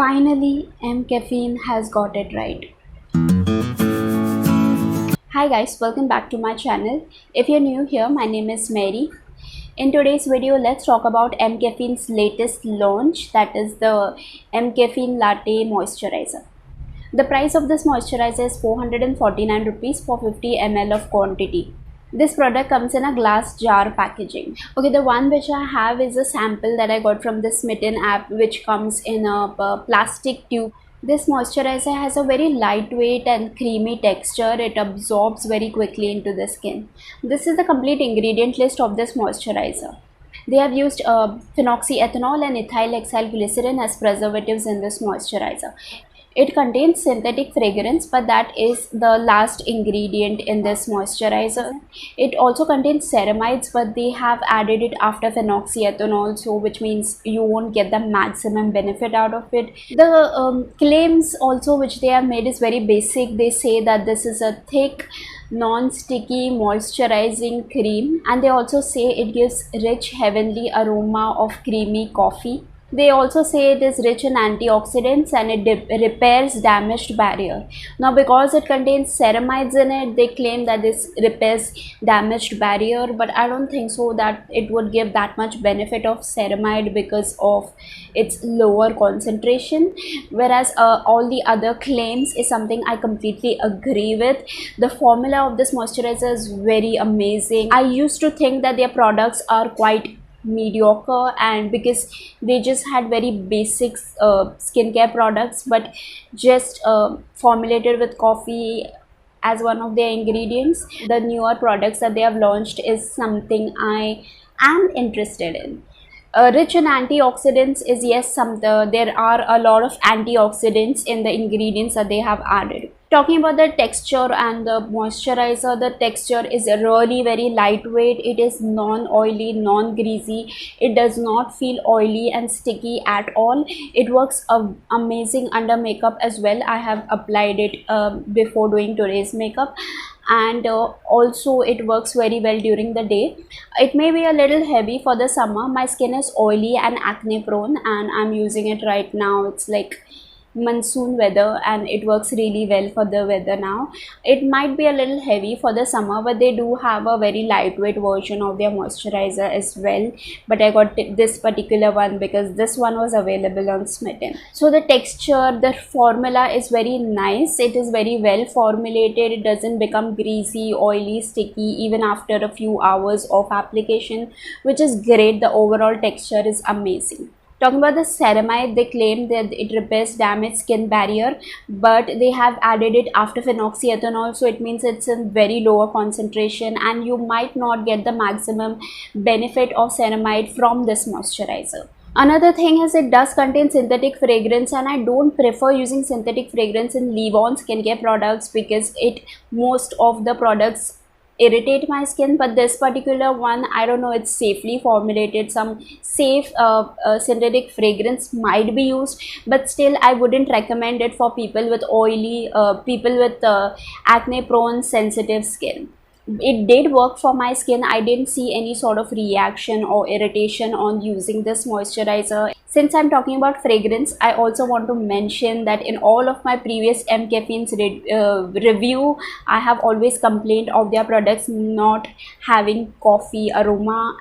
Finally, M Caffeine has got it right. Hi guys, welcome back to my channel. If you're new here, my name is Mary. In today's video, let's talk about M Caffeine's latest launch, that is the M Caffeine Latte Moisturizer. The price of this moisturizer is 449 rupees for 50 ml of quantity. This product comes in a glass jar packaging. Okay, the one which I have is a sample that I got from the Smitten app, which comes in a plastic tube. This moisturizer has a very lightweight and creamy texture. It absorbs very quickly into the skin. This is the complete ingredient list of this moisturizer. They have used phenoxyethanol and ethyl hexyl glycerin as preservatives in this moisturizer. It contains synthetic fragrance, but that is the last ingredient in this moisturizer. It also contains ceramides, but they have added it after phenoxyethanol, so which means you won't get the maximum benefit out of it. The claims also which they have made is very basic. They say that this is a thick, non-sticky moisturizing cream, and they also say it gives rich heavenly aroma of creamy coffee. They also say it is rich in antioxidants and it repairs damaged barrier. Now, because it contains ceramides in it, they claim that this repairs damaged barrier, but I don't think so that it would give that much benefit of ceramide because of its lower concentration. Whereas all the other claims is something I completely agree with. The formula of this moisturizer is very amazing. I used to think that their products are quite mediocre, and because they just had very basic skincare products, but just formulated with coffee as one of their ingredients. The newer products that they have launched is something I am interested in. Rich in antioxidants is, yes, there are a lot of antioxidants in the ingredients that they have added. Talking about the texture and the moisturizer, the texture is really very lightweight. It is non-oily, non-greasy. It does not feel oily and sticky at all. It works amazing under makeup as well. I have applied it before doing today's makeup, and also it works very well during the day. It may be a little heavy for the summer. My skin is oily and acne prone, and I'm using it right now. It's like monsoon weather and it works really well for the weather now. It might be a little heavy for the summer, but they do have a very lightweight version of their moisturizer as well. But I got this particular one because this one was available on Smitten. So the texture, the formula is very nice. It is very well formulated. It doesn't become greasy, oily, sticky even after a few hours of application, which is great. The overall texture is amazing. Talking about the ceramide, they claim that it repairs damaged skin barrier, but they have added it after phenoxyethanol, so it means it's in very lower concentration and you might not get the maximum benefit of ceramide from this moisturizer. Another thing is it does contain synthetic fragrance, and I don't prefer using synthetic fragrance in leave-on skincare products because most of the products irritate my skin, but this particular one, I don't know, it's safely formulated. Some safe synthetic fragrance might be used, but still I wouldn't recommend it for people with oily people with acne prone sensitive skin. It did work for my skin. I didn't see any sort of reaction or irritation on using this moisturizer. Since I'm talking about fragrance, I also want to mention that in all of my previous M Caffeine's review, I have always complained of their products not having coffee aroma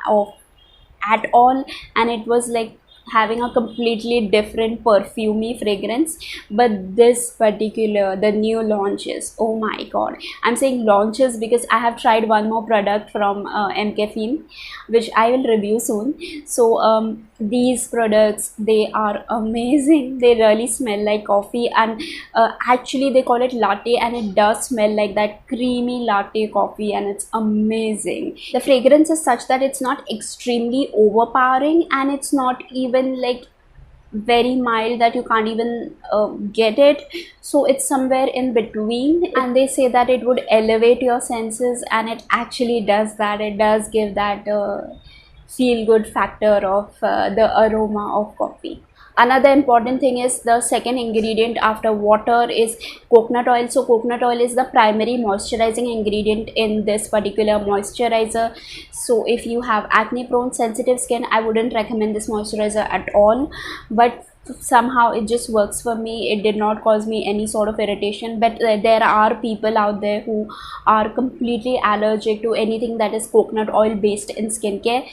at all, and it was like having a completely different perfumey fragrance. But this particular, the new launches, oh my god, I'm saying launches because I have tried one more product from M Caffeine, which I will review soon. So these products, they are amazing. They really smell like coffee, and actually they call it latte, and it does smell like that creamy latte coffee, and it's amazing. The fragrance is such that it's not extremely overpowering, and it's not even like very mild that you can't even get it. So it's somewhere in between, and they say that it would elevate your senses, and it actually does that. It does give that feel good factor of the aroma of coffee. Another important thing is the second ingredient after water is coconut oil. So coconut oil is the primary moisturizing ingredient in this particular moisturizer. So if you have acne prone sensitive skin, I wouldn't recommend this moisturizer at all. But somehow it just works for me. It did not cause me any sort of irritation, but there are people out there who are completely allergic to anything that is coconut oil based in skincare.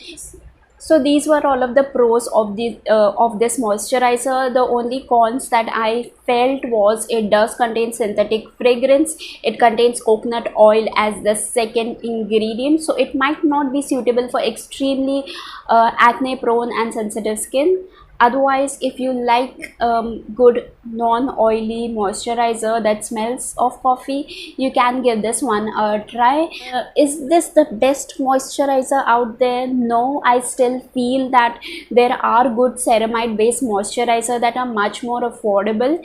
So these were all of the pros of this moisturizer. The only cons that I felt was it does contain synthetic fragrance. It contains coconut oil as the second ingredient, so it might not be suitable for extremely acne prone and sensitive skin. Otherwise, if you like good non-oily moisturizer that smells of coffee, you can give this one a try. Is this the best moisturizer out there? No, I still feel that there are good ceramide based moisturizer that are much more affordable.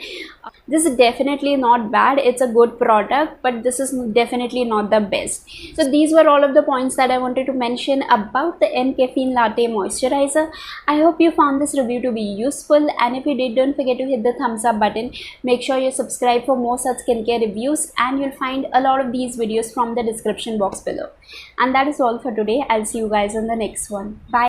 This is definitely not bad. It's a good product, but this is definitely not the best. So these were all of the points that I wanted to mention about the M Caffeine Latte Moisturizer. I hope you found this review to be useful, and if you did, don't forget to hit the thumbs up button. Make sure you subscribe for more such skincare reviews, and you'll find a lot of these videos from the description box below. And that is all for today. I'll see you guys in the next one. Bye.